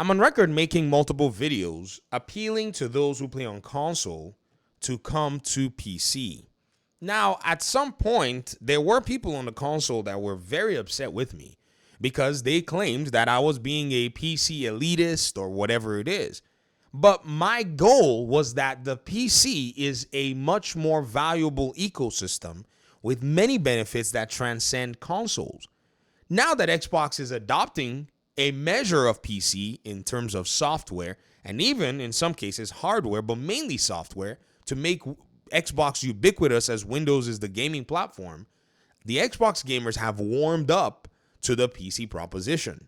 I'm on record making multiple videos appealing to those who play on console to come to PC. Now, at some point, there were people on the console that were very upset with me because they claimed that I was being a PC elitist or whatever it is. But my goal was that the PC is a much more valuable ecosystem with many benefits that transcend consoles. Now that Xbox is adopting a measure of PC in terms of software and even in some cases hardware, but mainly software to make Xbox ubiquitous as Windows is the gaming platform, the Xbox gamers have warmed up to the PC proposition.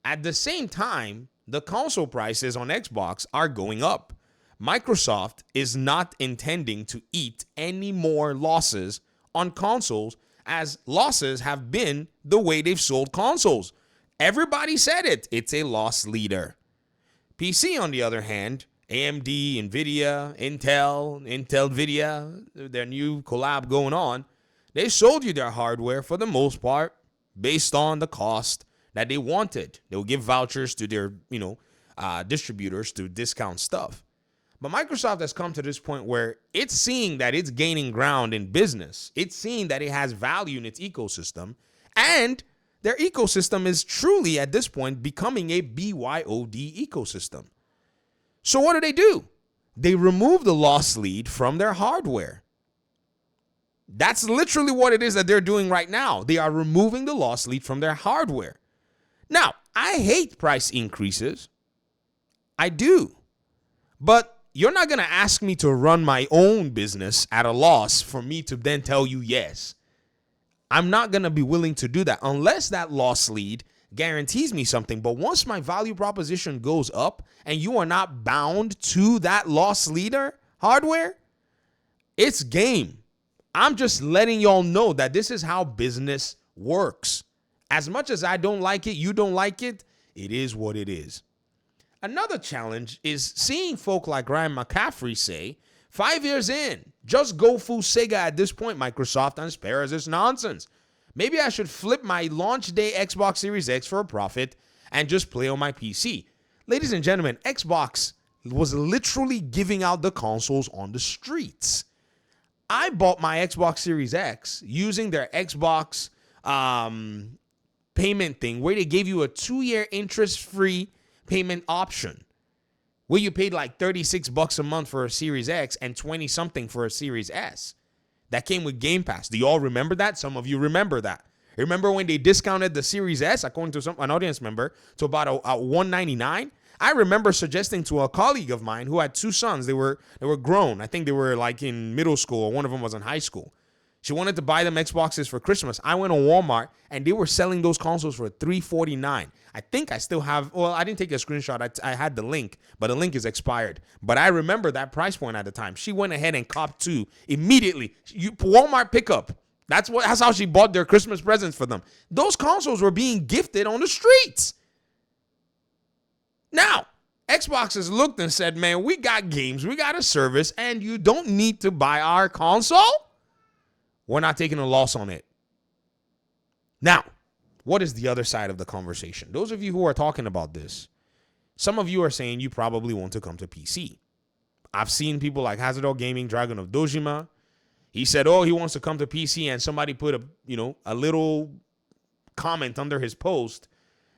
At the same time, the console prices on Xbox are going up. Microsoft is not intending to eat any more losses on consoles, as losses have been the way they've sold consoles. Everybody said it. It's a loss leader. PC, on the other hand, AMD, Nvidia, Intel, Nvidia, their new collab going on, they sold you their hardware for the most part based on the cost that they wanted. They will give vouchers to their, distributors to discount stuff. But Microsoft has come to this point where it's seeing that it's gaining ground in business. It's seeing that it has value in its ecosystem. And their ecosystem is truly, at this point, becoming a BYOD ecosystem. So what do? They remove the loss lead from their hardware. That's literally what it is that they're doing right now. They are removing the loss lead from their hardware. Now, I hate price increases. I do. But you're not going to ask me to run my own business at a loss for me to then tell you yes. I'm not going to be willing to do that unless that loss lead guarantees me something. But once my value proposition goes up and you are not bound to that loss leader hardware, it's game. I'm just letting y'all know that this is how business works. As much as I don't like it, you don't like it, it is what it is. Another challenge is seeing folk like Ryan McCaffrey say, 5 years in, just go full Sega at this point, Microsoft, and spare us this nonsense. Maybe I should flip my launch day Xbox Series X for a profit and just play on my PC. Ladies and gentlemen, Xbox was literally giving out the consoles on the streets. I bought my Xbox Series X using their Xbox payment thing where they gave you a 2-year interest-free payment option where you paid like $36 a month for a Series X and 20 something for a Series S. That came with Game Pass. Do you all remember that? Some of you remember that. Remember when they discounted the Series S, according to an audience member, to about a $199? I remember suggesting to a colleague of mine who had 2 sons. They were grown. I think they were like in middle school, or one of them was in high school. She wanted to buy them Xboxes for Christmas. I went on Walmart and they were selling those consoles for $349. I think I still have, well, I didn't take a screenshot. I had the link, but the link is expired. But I remember that price point at the time. She went ahead and copped 2 immediately. Walmart pickup. That's how she bought their Christmas presents for them. Those consoles were being gifted on the streets. Now, Xbox has looked and said, man, we got games, we got a service, and you don't need to buy our console. We're not taking a loss on it. Now, what is the other side of the conversation? Those of you who are talking about this, some of you are saying you probably want to come to PC. I've seen people like Hazardor Gaming, Dragon of Dojima. He said, he wants to come to PC, and somebody put a little comment under his post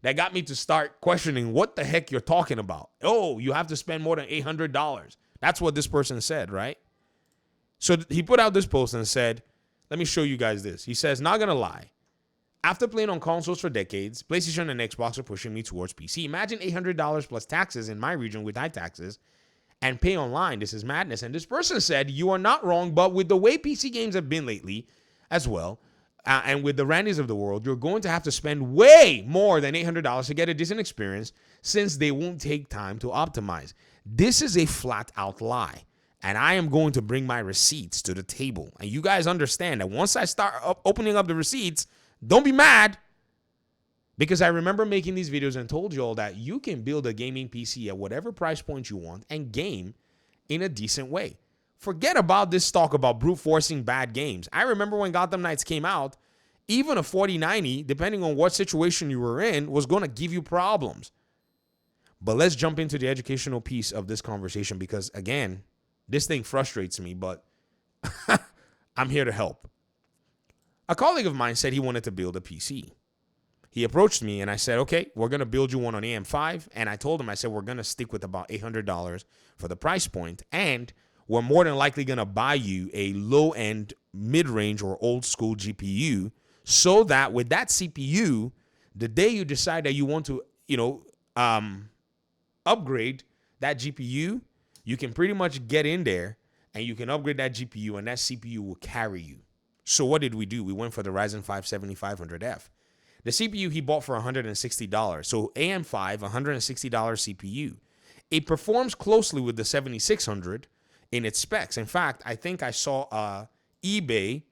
that got me to start questioning what the heck you're talking about. Oh, you have to spend more than $800. That's what this person said, right? So he put out this post and said, let me show you guys this. He says, not gonna lie. After playing on consoles for decades, PlayStation and Xbox are pushing me towards PC. Imagine $800 plus taxes in my region with high taxes and pay online. This is madness. And this person said, you are not wrong, but with the way PC games have been lately as well, and with the Randys of the world, you're going to have to spend way more than $800 to get a decent experience since they won't take time to optimize. This is a flat out lie. And I am going to bring my receipts to the table. And you guys understand that once I start opening up the receipts, don't be mad. Because I remember making these videos and told you all that you can build a gaming PC at whatever price point you want and game in a decent way. Forget about this talk about brute forcing bad games. I remember when Gotham Knights came out, even a 4090, depending on what situation you were in, was going to give you problems. But let's jump into the educational piece of this conversation because, again, this thing frustrates me, but I'm here to help. A colleague of mine said he wanted to build a PC. He approached me and I said, okay, we're going to build you one on AM5. And I told him, I said, we're going to stick with about $800 for the price point. And we're more than likely going to buy you a low-end, mid-range, or old-school GPU so that with that CPU, the day you decide that you want to, upgrade that GPU, you can pretty much get in there and you can upgrade that GPU and that CPU will carry you. So what did we do? We went for the Ryzen 5 7500F. The CPU he bought for $160. So AM5, $160 CPU. It performs closely with the 7600 in its specs. In fact, I think I saw a eBay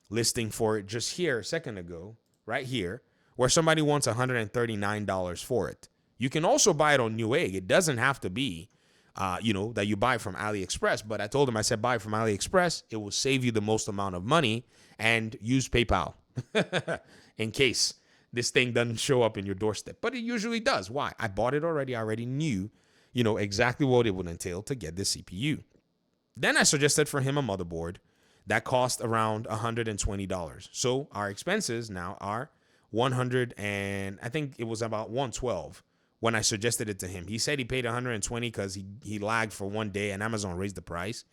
listing for it just here a second ago, right here, where somebody wants $139 for it. You can also buy it on Newegg. It doesn't have to be, that you buy from AliExpress. But I told him, I said, buy from AliExpress. It will save you the most amount of money and use PayPal in case this thing doesn't show up in your doorstep. But it usually does. Why? I bought it already. I already knew, exactly what it would entail to get the CPU. Then I suggested for him a motherboard that cost around $120. So our expenses now are $100 and I think it was about $112 when I suggested it to him. He said he paid $120 because he lagged for one day and Amazon raised the price.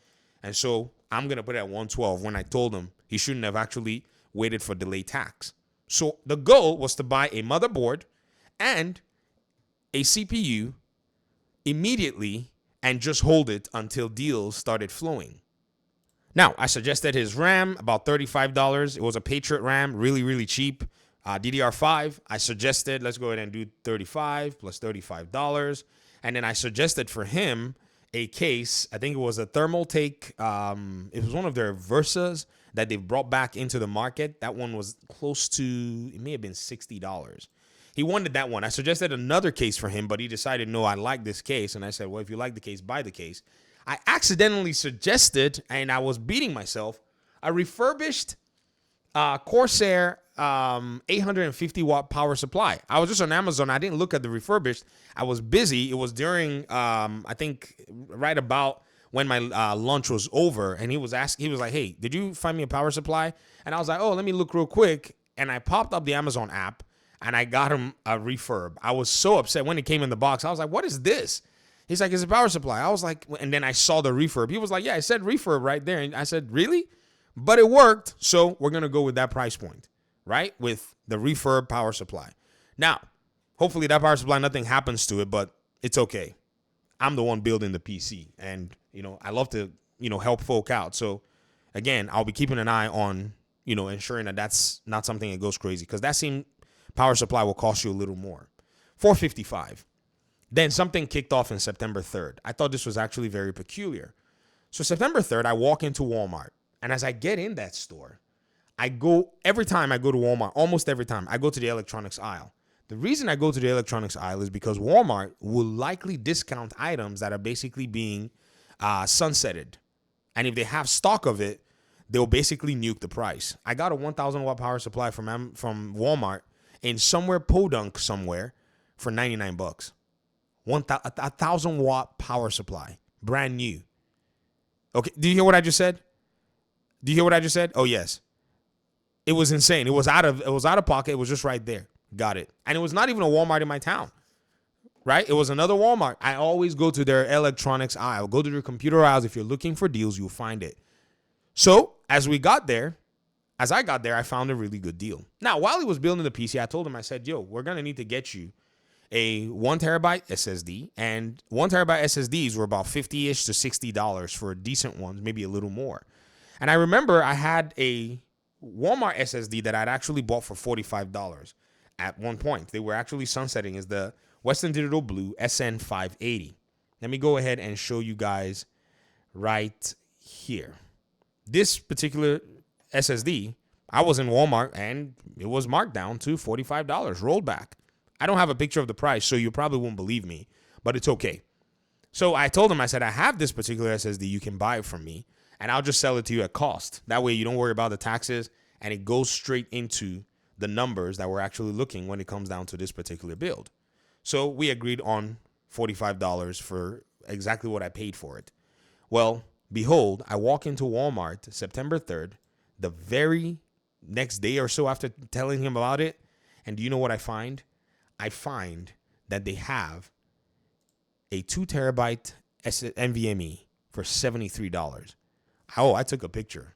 And so I'm going to put it at $112 when I told him he shouldn't have actually waited for delayed tax. So the goal was to buy a motherboard and a CPU immediately and just hold it until deals started flowing. Now, I suggested his RAM, about $35. It was a Patriot RAM, really, really cheap. DDR5, I suggested, let's go ahead and do $35 plus $35. And then I suggested for him a case. I think it was a Thermaltake. It was one of their Versas that they've brought back into the market. That one was close to, it may have been $60. He wanted that one. I suggested another case for him, but he decided, no, I like this case. And I said, well, if you like the case, buy the case. I accidentally suggested, and I was beating myself, a refurbished Corsair 850 watt power supply. I was just on Amazon. I didn't look at the refurbished. I was busy. It was during, I think, right about when my lunch was over. And he was like, hey, did you find me a power supply? And I was like, oh, let me look real quick. And I popped up the Amazon app and I got him a refurb. I was so upset when it came in the box. I was like, what is this? He's like, it's a power supply. I was like, and then I saw the refurb. He was like, yeah, I said refurb right there. And I said, really? But it worked. So we're going to go with that price point, right? With the refurb power supply. Now, hopefully that power supply, nothing happens to it, but it's okay. I'm the one building the PC and, I love to, help folk out. So again, I'll be keeping an eye on, ensuring that that's not something that goes crazy because that same power supply will cost you a little more. $455. Then something kicked off in September 3rd. I thought this was actually very peculiar. So September 3rd, I walk into Walmart. And as I get in that store, every time I go to Walmart, almost every time, I go to the electronics aisle. The reason I go to the electronics aisle is because Walmart will likely discount items that are basically being sunsetted. And if they have stock of it, they'll basically nuke the price. I got a 1,000 watt power supply from Walmart in somewhere podunk somewhere for $99. 1,000 watt power supply, brand new. Okay, do you hear what I just said? Do you hear what I just said? Oh yes, it was insane. It was out of pocket. It was just right there. Got it. And it was not even a Walmart in my town, right? It was another Walmart. I always go to their electronics aisle. Go to their computer aisles. If you're looking for deals, you'll find it. So as I got there, I found a really good deal. Now, while he was building the PC, I told him, I said, yo, we're gonna need to get you a 1 terabyte SSD, and 1 terabyte SSDs were about $50-ish to $60 for decent ones, maybe a little more. And I remember I had a Walmart SSD that I'd actually bought for $45 at one point. They were actually sunsetting is the Western Digital Blue SN580. Let me go ahead and show you guys right here. This particular SSD, I was in Walmart and it was marked down to $45, rolled back. I don't have a picture of the price, so you probably won't believe me, but it's okay. So I told him, I said, I have this particular SSD. You can buy it from me, and I'll just sell it to you at cost. That way you don't worry about the taxes, and it goes straight into the numbers that we're actually looking when it comes down to this particular build. So we agreed on $45 for exactly what I paid for it. Well, behold, I walk into Walmart September 3rd, the very next day or so after telling him about it. And do you know what I find? I find that they have a 2 terabyte NVMe for $73. Oh, I took a picture.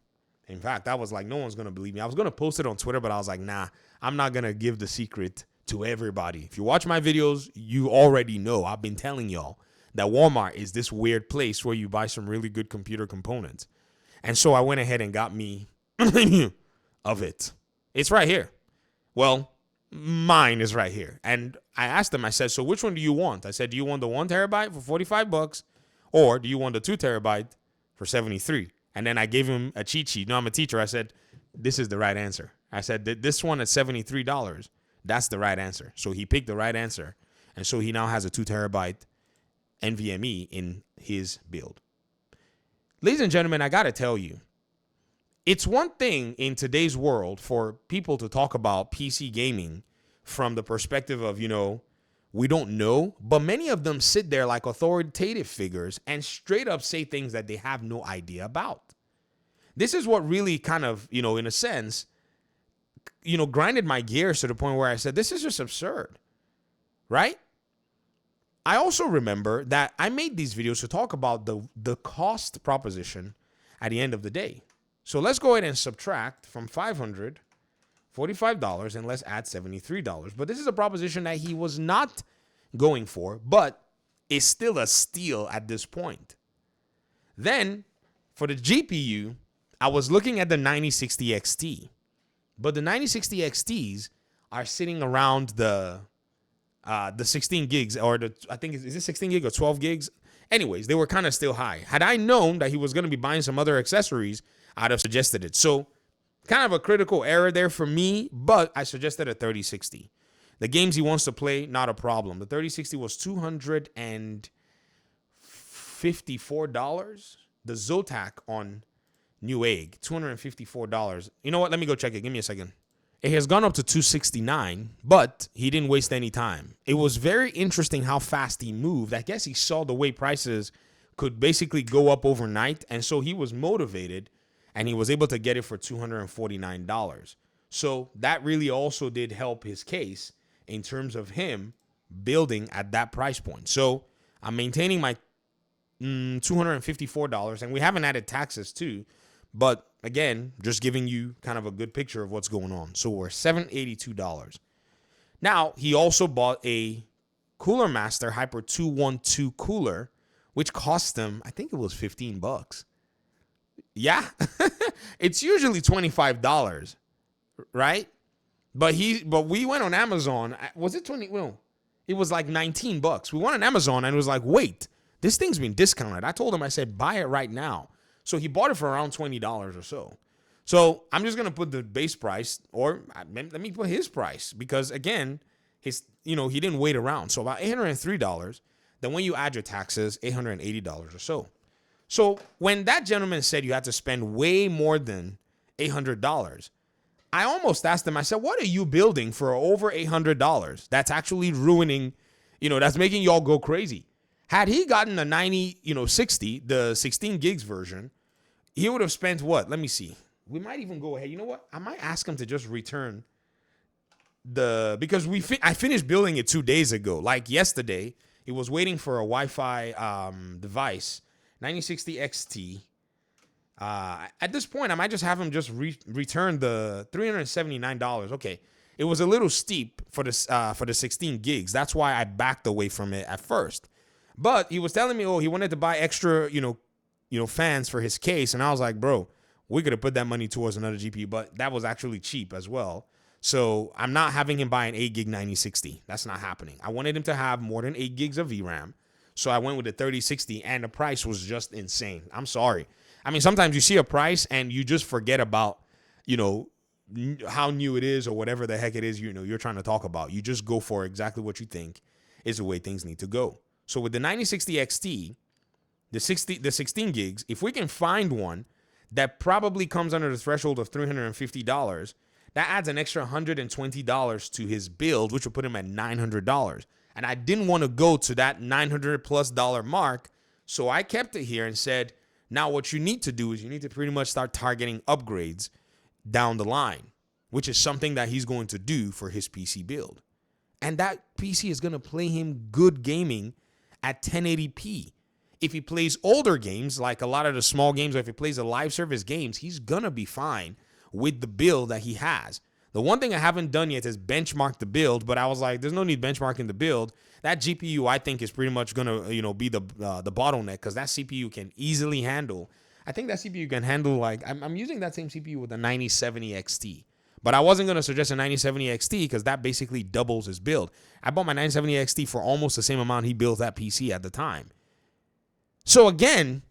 In fact, I was like, no one's going to believe me. I was going to post it on Twitter, but I was like, nah, I'm not going to give the secret to everybody. If you watch my videos, you already know. I've been telling y'all that Walmart is this weird place where you buy some really good computer components. And so I went ahead and got me of it. It's right here. Well, mine is right here. And I asked them, I said, so which one do you want? I said, do you want the 1 terabyte for $45 or do you want the 2 terabyte for $73? And then I gave him a cheat sheet. No, I'm a teacher. I said, this is the right answer. I said, this one at $73, that's the right answer. So he picked the right answer. And so he now has a 2 terabyte NVMe in his build. Ladies and gentlemen, I got to tell you, it's one thing in today's world for people to talk about PC gaming from the perspective of, we don't know, but many of them sit there like authoritative figures and straight up say things that they have no idea about. This is what really kind of, in a sense, grinded my gears to the point where I said, this is just absurd, right? I also remember that I made these videos to talk about the cost proposition at the end of the day. So let's go ahead and subtract from $545 and let's add $73. But this is a proposition that he was not going for, but is still a steal at this point. Then for the GPU, I was looking at the 9060 XT, but the 9060 XTs are sitting around the 16 gigs or I think is it 16 gig or 12 gigs? Anyways, they were kind of still high. Had I known that he was going to be buying some other accessories, I'd have suggested it. So kind of a critical error there for me, but I suggested a 3060. The games he wants to play, not a problem. The 3060 was $254. The Zotac on Newegg, $254. You know what? Let me go check it. Give me a second. It has gone up to $269, but he didn't waste any time. It was very interesting how fast he moved. I guess he saw the way prices could basically go up overnight, and so he was motivated, and he was able to get it for $249. So that really also did help his case in terms of him building at that price point. So I'm maintaining my $254, and we haven't added taxes too. But again, just giving you kind of a good picture of what's going on. So we're $782. Now, he also bought a Cooler Master Hyper 212 cooler, which cost him, I think it was $15. Yeah, it's usually $25, right? But we went on Amazon. Was it 20? Well, it was like $19. We went on Amazon and it was like, wait, this thing's been discounted. I told him, I said, buy it right now. So he bought it for around $20 or so. So I'm just going to put the base price, or let me put his price, because again, he didn't wait around. So about $803. Then when you add your taxes, $880 or so. So when that gentleman said you had to spend way more than $800, I almost asked him, I said, what are you building for over $800? That's actually ruining, that's making y'all go crazy. Had he gotten a 60, the 16 gigs version, he would have spent what? Let me see. We might even go ahead. You know what? I might ask him to just return because I finished building it 2 days ago. Like yesterday, it was waiting for a Wi-Fi device, 9060 XT. At this point, I might just have him just return the $379. Okay, it was a little steep for the 16 gigs. That's why I backed away from it at first. But he was telling me, he wanted to buy extra, fans for his case, and I was like, bro, we could have put that money towards another GPU, but that was actually cheap as well. So I'm not having him buy an 8 gig 9060. That's not happening. I wanted him to have more than 8 gigs of VRAM. So I went with the 3060, and the price was just insane. I'm sorry. I mean, sometimes you see a price and you just forget about, how new it is or whatever the heck it is, you're trying to talk about. You just go for exactly what you think is the way things need to go. So with the 9060 XT, the 16 gigs, if we can find one that probably comes under the threshold of $350, that adds an extra $120 to his build, which will put him at $900. And I didn't want to go to that $900+ mark. So I kept it here and said, now what you need to do is you need to pretty much start targeting upgrades down the line, which is something that he's going to do for his PC build. And that PC is going to play him good gaming at 1080p. If he plays older games, like a lot of the small games, or if he plays the live service games, he's going to be fine with the build that he has. The one thing I haven't done yet is benchmark the build, but I was like, there's no need benchmarking the build. That GPU, I think, is pretty much going to, be the bottleneck, because that CPU can easily handle. I think that CPU can handle, like, I'm using that same CPU with a 9070 XT. But I wasn't going to suggest a 9070 XT because that basically doubles his build. I bought my 9070 XT for almost the same amount he built that PC at the time. So again,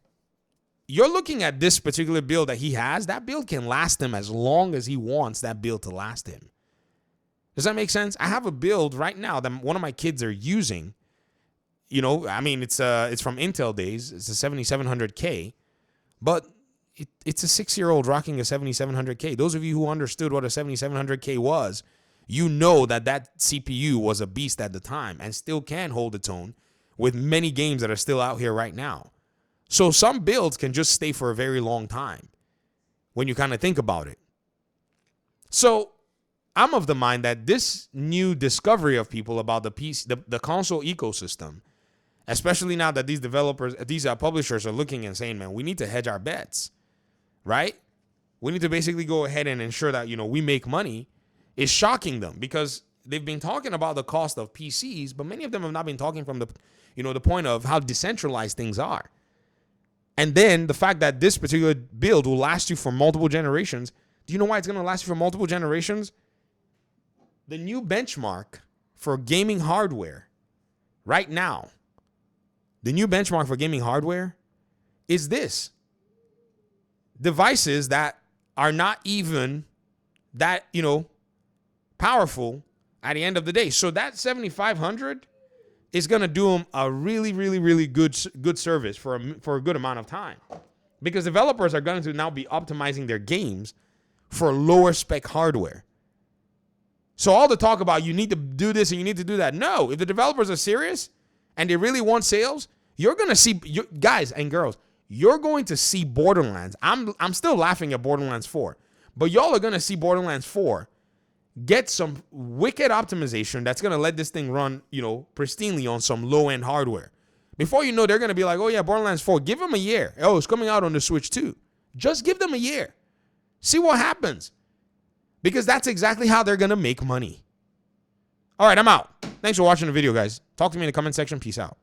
you're looking at this particular build that he has. That build can last him as long as he wants that build to last him. Does that make sense? I have a build right now that one of my kids are using. It's from Intel days. It's a 7700K, but it's a 6-year-old rocking a 7700K. Those of you who understood what a 7700K was, you know that CPU was a beast at the time and still can hold its own with many games that are still out here right now. So some builds can just stay for a very long time when you kind of think about it. So I'm of the mind that this new discovery of people about the PC, the console ecosystem, especially now that these publishers are looking and saying, man, we need to hedge our bets, right? We need to basically go ahead and ensure that, we make money, is shocking them, because they've been talking about the cost of PCs, but many of them have not been talking from the point of how decentralized things are. And then the fact that this particular build will last you for multiple generations. Do you know why it's going to last you for multiple generations? The new benchmark for gaming hardware right now, the new benchmark for gaming hardware is this. Devices that are not even that, powerful at the end of the day. So that 7500 is going to do them a really, really, really good service for a good amount of time, because developers are going to now be optimizing their games for lower spec hardware. So all the talk about you need to do this and you need to do that. No, if the developers are serious and they really want sales, you're going to see, guys and girls, you're going to see Borderlands. I'm still laughing at Borderlands 4, but y'all are going to see Borderlands 4 get some wicked optimization that's going to let this thing run, pristinely on some low-end hardware. Before you know, they're going to be like, oh yeah, Borderlands 4, give them a year. Oh, it's coming out on the Switch too. Just give them a year. See what happens. Because that's exactly how they're going to make money. All right, I'm out. Thanks for watching the video, guys. Talk to me in the comment section. Peace out.